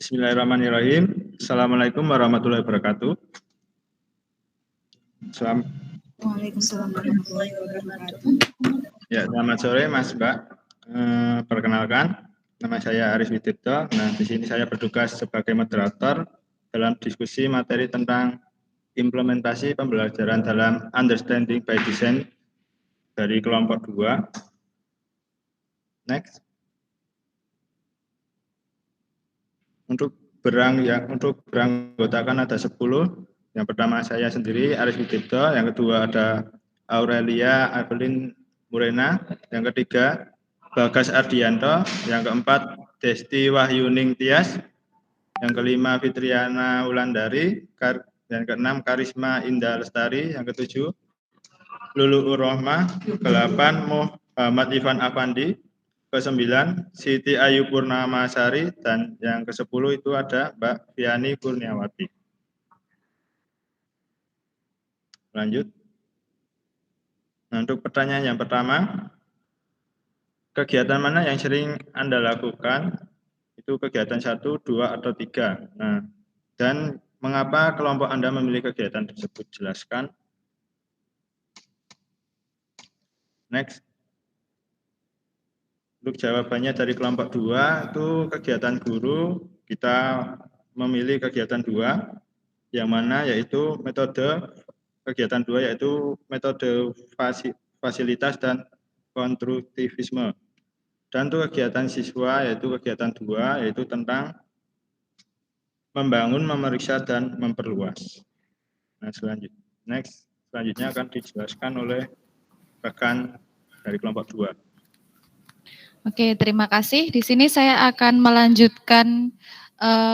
Bismillahirrahmanirrahim. Assalamualaikum warahmatullahi wabarakatuh. Waalaikumsalam warahmatullahi wabarakatuh. Ya, selamat sore Mas Mbak. Perkenalkan, nama saya Aris Widyipto. Nah, di sini saya bertugas sebagai moderator dalam diskusi materi tentang implementasi pembelajaran dalam Understanding by Design dari kelompok 2. Next. Untuk beranggotakan ada 10. Yang pertama saya sendiri, Aris Widyipto. Yang kedua ada Aurelia Evelyn Murena. Yang ketiga, Bagas Ardianto. Yang keempat, Desti Wahyuning Tias. Yang kelima, Fitriana Wulandari. Yang keenam, Karisma Indah Lestari. Yang ketujuh, Lulu Urrohmah. Ke-8, Muhammad Ivan Afandi. Ke-9, Siti Ayu Purnamasari, dan yang ke-10 itu ada Mbak Viani Kurniawati. Lanjut. Nah, untuk pertanyaan yang pertama, kegiatan mana yang sering Anda lakukan? Itu kegiatan 1, 2, atau 3. Nah, dan mengapa kelompok Anda memilih kegiatan tersebut? Jelaskan. Next. Untuk jawabannya dari kelompok 2 itu kegiatan guru, kita memilih kegiatan 2, yang mana yaitu metode kegiatan 2 yaitu metode fasilitas dan konstruktivisme. Dan untuk kegiatan siswa yaitu kegiatan 2 yaitu tentang membangun, memeriksa, dan memperluas. Nah, selanjutnya akan dijelaskan oleh rekan dari kelompok 2. Oke, terima kasih. Di sini saya akan melanjutkan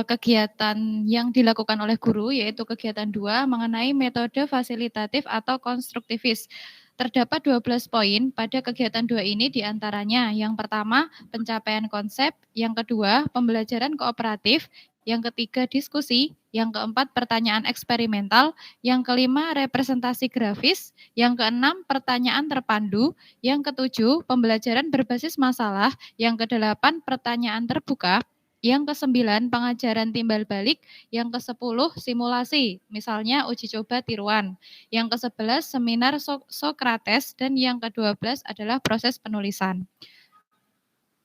kegiatan yang dilakukan oleh guru, yaitu kegiatan 2 mengenai metode fasilitatif atau konstruktivis. Terdapat 12 poin pada kegiatan 2 ini, diantaranya yang pertama, pencapaian konsep, yang kedua, pembelajaran kooperatif, yang ketiga, diskusi, yang keempat, pertanyaan eksperimental, yang kelima, representasi grafis, yang keenam, pertanyaan terpandu, yang ketujuh, pembelajaran berbasis masalah, yang kedelapan, pertanyaan terbuka, yang ke-9, pengajaran timbal balik, yang ke-10, simulasi, misalnya uji coba tiruan, yang ke-11, seminar Sokrates, dan yang ke-12 adalah proses penulisan.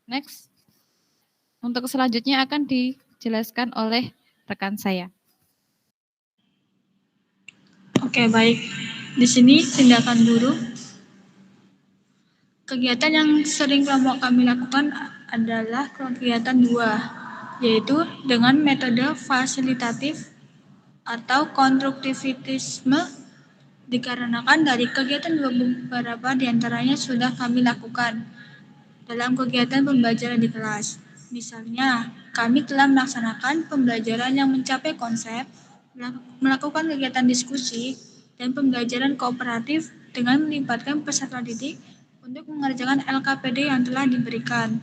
Next. Untuk selanjutnya akan dijelaskan oleh rekan saya. Oke, baik. Di sini tindakan guru. Kegiatan yang sering kelompok kami lakukan adalah kegiatan 2, yaitu dengan metode fasilitatif atau konstruktivisme, dikarenakan dari kegiatan beberapa diantaranya sudah kami lakukan dalam kegiatan pembelajaran di kelas. Misalnya, kami telah melaksanakan pembelajaran yang mencapai konsep, melakukan kegiatan diskusi, dan pembelajaran kooperatif dengan melibatkan peserta didik untuk mengerjakan LKPD yang telah diberikan.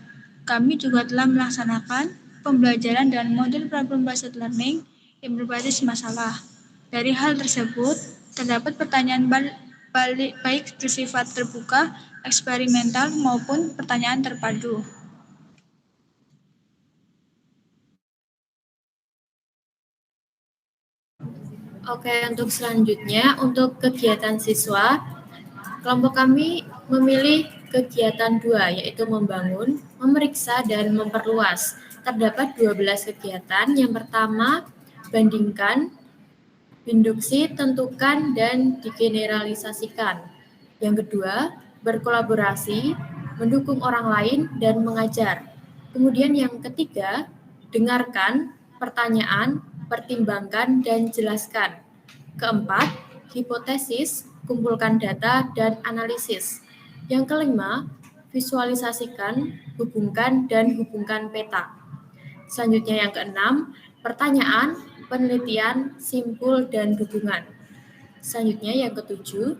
Kami juga telah melaksanakan pembelajaran dan model problem-based learning yang berbasis masalah. Dari hal tersebut, terdapat pertanyaan baik bersifat terbuka, eksperimental, maupun pertanyaan terpadu. Oke, untuk selanjutnya, untuk kegiatan siswa, kelompok kami memilih kegiatan 2, yaitu membangun, memeriksa, dan memperluas. Terdapat 12 kegiatan. Yang pertama, bandingkan, induksi, tentukan, dan digeneralisasikan. Yang kedua, berkolaborasi, mendukung orang lain, dan mengajar. Kemudian yang ketiga, dengarkan, pertanyaan, pertimbangkan, dan jelaskan. Keempat, hipotesis, kumpulkan data, dan analisis. Yang kelima, visualisasikan, hubungkan, dan hubungkan peta. Selanjutnya yang keenam, pertanyaan, penelitian, simpul, dan hubungan. Selanjutnya yang ketujuh,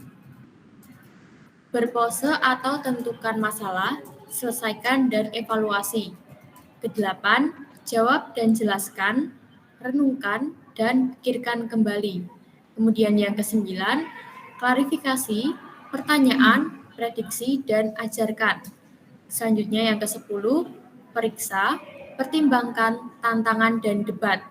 berpose atau tentukan masalah, selesaikan, dan evaluasi. Kedelapan, jawab dan jelaskan, renungkan, dan pikirkan kembali. Kemudian yang ke-9, klarifikasi, pertanyaan, prediksi, dan ajarkan. Selanjutnya yang ke-10, periksa, pertimbangkan tantangan dan debat.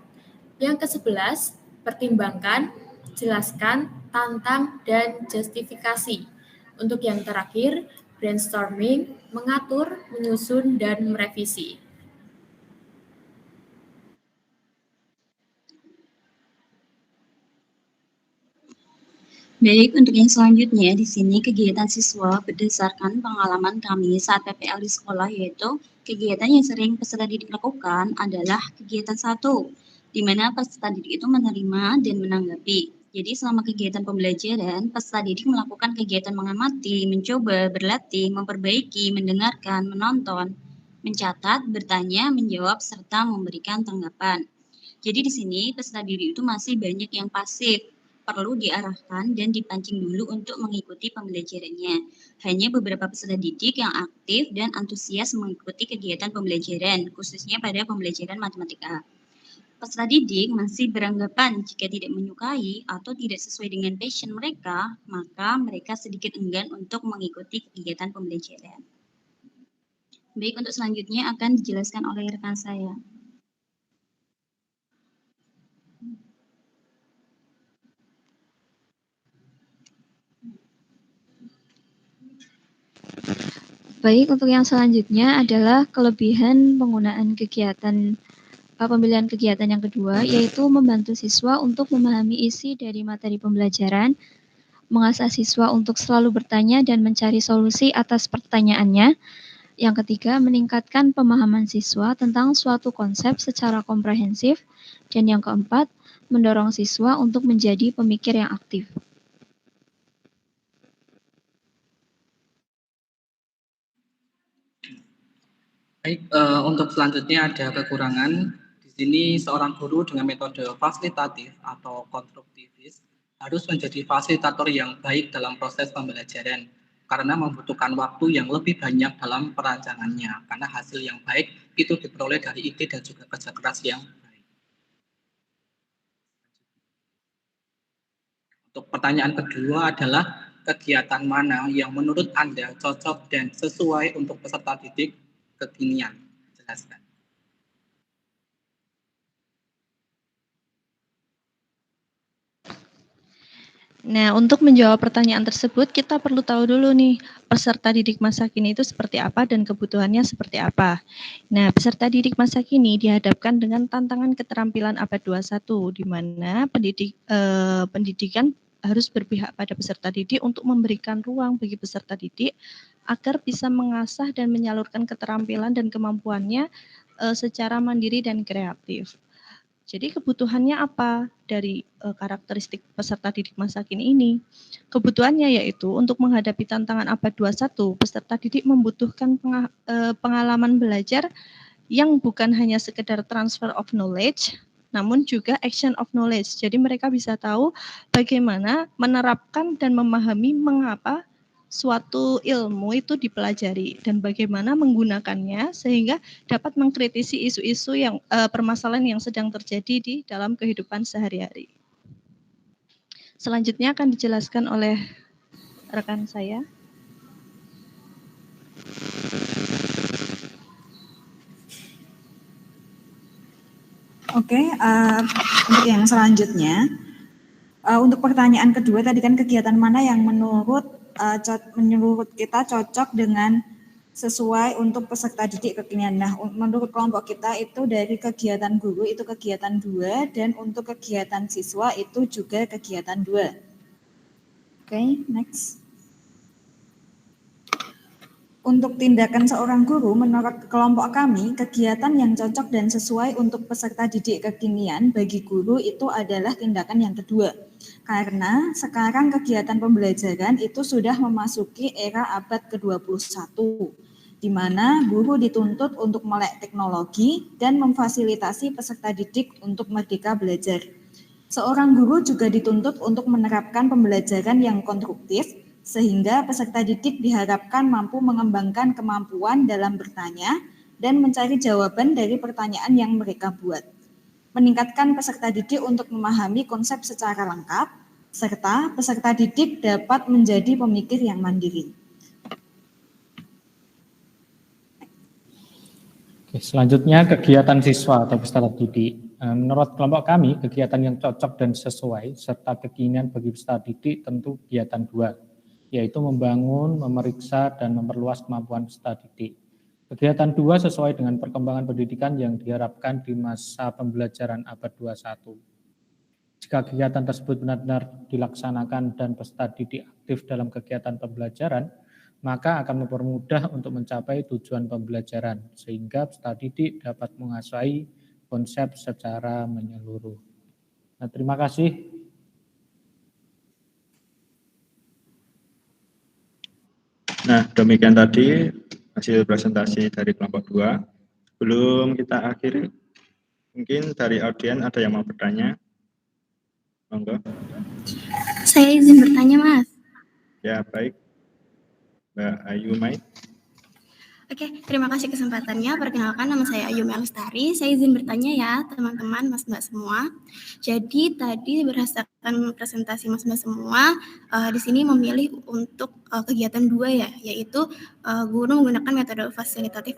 Yang ke-11, pertimbangkan, jelaskan, tantang, dan justifikasi. Untuk yang terakhir, brainstorming, mengatur, menyusun, dan merevisi. Baik, untuk yang selanjutnya di sini kegiatan siswa berdasarkan pengalaman kami saat PPL di sekolah, yaitu kegiatan yang sering peserta didik lakukan adalah kegiatan 1, di mana peserta didik itu menerima dan menanggapi. Jadi selama kegiatan pembelajaran, peserta didik melakukan kegiatan mengamati, mencoba, berlatih, memperbaiki, mendengarkan, menonton, mencatat, bertanya, menjawab, serta memberikan tanggapan. Jadi di sini peserta didik itu masih banyak yang pasif, perlu diarahkan dan dipancing dulu untuk mengikuti pembelajarannya. Hanya beberapa peserta didik yang aktif dan antusias mengikuti kegiatan pembelajaran, khususnya pada pembelajaran matematika. Peserta didik masih beranggapan jika tidak menyukai atau tidak sesuai dengan passion mereka, maka mereka sedikit enggan untuk mengikuti kegiatan pembelajaran. Baik, untuk selanjutnya akan dijelaskan oleh rekan saya. Baik, untuk yang selanjutnya adalah kelebihan penggunaan pemilihan kegiatan yang kedua, yaitu membantu siswa untuk memahami isi dari materi pembelajaran, mengasah siswa untuk selalu bertanya dan mencari solusi atas pertanyaannya. Yang ketiga, meningkatkan pemahaman siswa tentang suatu konsep secara komprehensif. Dan yang keempat, mendorong siswa untuk menjadi pemikir yang aktif. Baik, untuk selanjutnya ada kekurangan. Di sini seorang guru dengan metode fasilitatif atau konstruktivis harus menjadi fasilitator yang baik dalam proses pembelajaran karena membutuhkan waktu yang lebih banyak dalam perancangannya karena hasil yang baik itu diperoleh dari ide dan juga kerja keras yang baik. Untuk pertanyaan kedua adalah kegiatan mana yang menurut Anda cocok dan sesuai untuk peserta didik kekinian? Jelaskan. Nah, untuk menjawab pertanyaan tersebut, kita perlu tahu dulu nih, peserta didik masa kini itu seperti apa dan kebutuhannya seperti apa. Nah, peserta didik masa kini dihadapkan dengan tantangan keterampilan abad 21, di mana pendidikan harus berpihak pada peserta didik untuk memberikan ruang bagi peserta didik agar bisa mengasah dan menyalurkan keterampilan dan kemampuannya secara mandiri dan kreatif. Jadi kebutuhannya apa dari karakteristik peserta didik masa kini ini? Kebutuhannya yaitu untuk menghadapi tantangan abad 21, peserta didik membutuhkan pengalaman belajar yang bukan hanya sekedar transfer of knowledge, namun juga action of knowledge. Jadi mereka bisa tahu bagaimana menerapkan dan memahami mengapa suatu ilmu itu dipelajari dan bagaimana menggunakannya sehingga dapat mengkritisi isu-isu yang permasalahan yang sedang terjadi di dalam kehidupan sehari-hari. Selanjutnya akan dijelaskan oleh rekan saya. Oke, untuk yang selanjutnya, untuk pertanyaan kedua tadi kan kegiatan mana yang menurut kita cocok dengan sesuai untuk peserta didik kekinian. Nah, menurut kelompok kita itu dari kegiatan guru itu kegiatan 2 dan untuk kegiatan siswa itu juga kegiatan 2. Oke, next. Untuk tindakan seorang guru, menurut kelompok kami, kegiatan yang cocok dan sesuai untuk peserta didik kekinian bagi guru itu adalah tindakan yang kedua. Karena sekarang kegiatan pembelajaran itu sudah memasuki era abad ke-21, di mana guru dituntut untuk melek teknologi dan memfasilitasi peserta didik untuk merdeka belajar. Seorang guru juga dituntut untuk menerapkan pembelajaran yang konstruktif, sehingga peserta didik diharapkan mampu mengembangkan kemampuan dalam bertanya dan mencari jawaban dari pertanyaan yang mereka buat. Meningkatkan peserta didik untuk memahami konsep secara lengkap, serta peserta didik dapat menjadi pemikir yang mandiri. Oke, Selanjutnya kegiatan siswa atau peserta didik. Menurut kelompok kami, kegiatan yang cocok dan sesuai serta kekinian bagi peserta didik tentu kegiatan 2, yaitu membangun, memeriksa, dan memperluas kemampuan peserta didik. Kegiatan 2 sesuai dengan perkembangan pendidikan yang diharapkan di masa pembelajaran abad 21. Jika kegiatan tersebut benar-benar dilaksanakan dan peserta didik aktif dalam kegiatan pembelajaran, maka akan mempermudah untuk mencapai tujuan pembelajaran, sehingga peserta didik dapat menguasai konsep secara menyeluruh. Nah, terima kasih. Nah, demikian tadi hasil presentasi dari kelompok 2. Sebelum kita akhiri, mungkin dari audien ada yang mau bertanya? Monggo. Saya izin bertanya, Mas. Ya, baik. Mbak Ayu Mai. Oke, terima kasih kesempatannya. Perkenalkan, nama saya Ayu Melestari. Saya izin bertanya ya, teman-teman, Mas-Mbak semua. Jadi tadi berdasarkan presentasi Mas-Mbak semua, di sini memilih untuk kegiatan 2 ya, yaitu guru menggunakan metode fasilitatif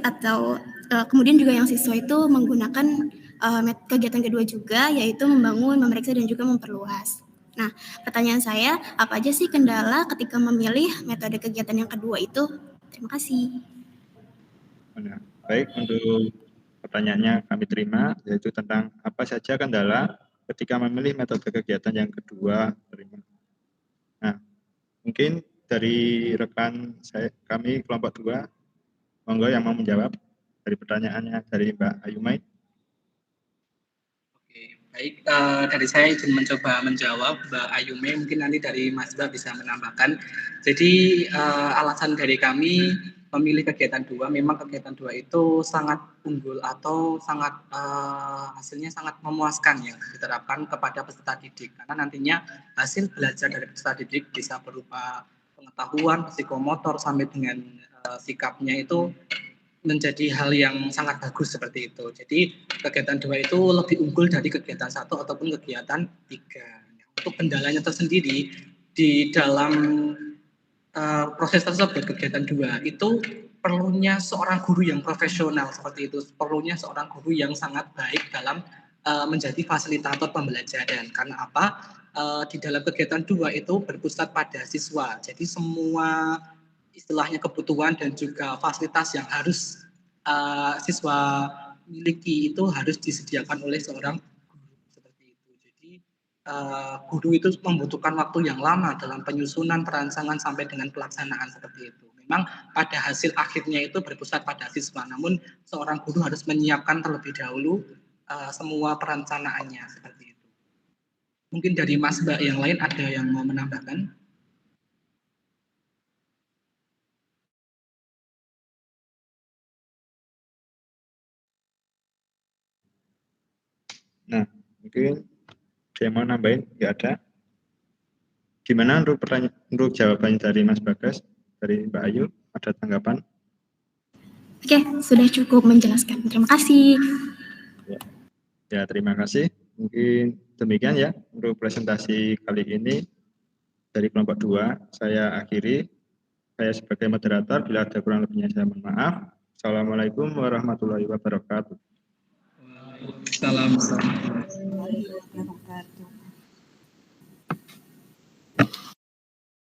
atau kemudian juga yang siswa itu menggunakan kegiatan kedua juga, yaitu membangun, memeriksa, dan juga memperluas. Nah, pertanyaan saya, apa aja sih kendala ketika memilih metode kegiatan yang kedua itu? Terima kasih. Baik, untuk pertanyaannya kami terima, yaitu tentang apa saja kendala ketika memilih metode kegiatan yang kedua. Nah, mungkin dari rekan kami kelompok 2, monggo yang mau menjawab dari pertanyaannya dari Mbak Ayu Mai. Baik, dari saya izin mencoba menjawab Mbak Ayume, mungkin nanti dari Mas Mbak bisa menambahkan. Jadi alasan dari kami memilih kegiatan 2, memang kegiatan 2 itu sangat unggul atau sangat hasilnya sangat memuaskan yang diterapkan kepada peserta didik. Karena nantinya hasil belajar dari peserta didik bisa berupa pengetahuan, psikomotor, sampai dengan sikapnya itu menjadi hal yang sangat bagus seperti itu. Jadi kegiatan 2 itu lebih unggul dari kegiatan 1 ataupun kegiatan 3. Untuk kendalanya tersendiri di dalam proses tersebut, kegiatan 2 itu perlunya seorang guru yang profesional seperti itu, perlunya seorang guru yang sangat baik dalam menjadi fasilitator pembelajaran. Karena apa? Di dalam kegiatan 2 itu berpusat pada siswa. Jadi semua istilahnya kebutuhan dan juga fasilitas yang harus siswa miliki itu harus disediakan oleh seorang guru seperti itu. Jadi guru itu membutuhkan waktu yang lama dalam penyusunan, perancangan sampai dengan pelaksanaan seperti itu. Memang pada hasil akhirnya itu berpusat pada siswa, namun seorang guru harus menyiapkan terlebih dahulu semua perencanaannya seperti itu. Mungkin dari Mas Mbak yang lain ada yang mau menambahkan? Nah, mungkin saya mau nambahin, nggak ada. Gimana untuk jawabannya dari Mas Bagas, dari Mbak Ayu, ada tanggapan? Oke, sudah cukup menjelaskan. Terima kasih. Ya, terima kasih. Mungkin demikian ya untuk presentasi kali ini dari kelompok 2. Saya akhiri. Saya sebagai moderator, bila ada kurang lebihnya saya mohon maaf. Assalamualaikum warahmatullahi wabarakatuh. Waalaikumsalam.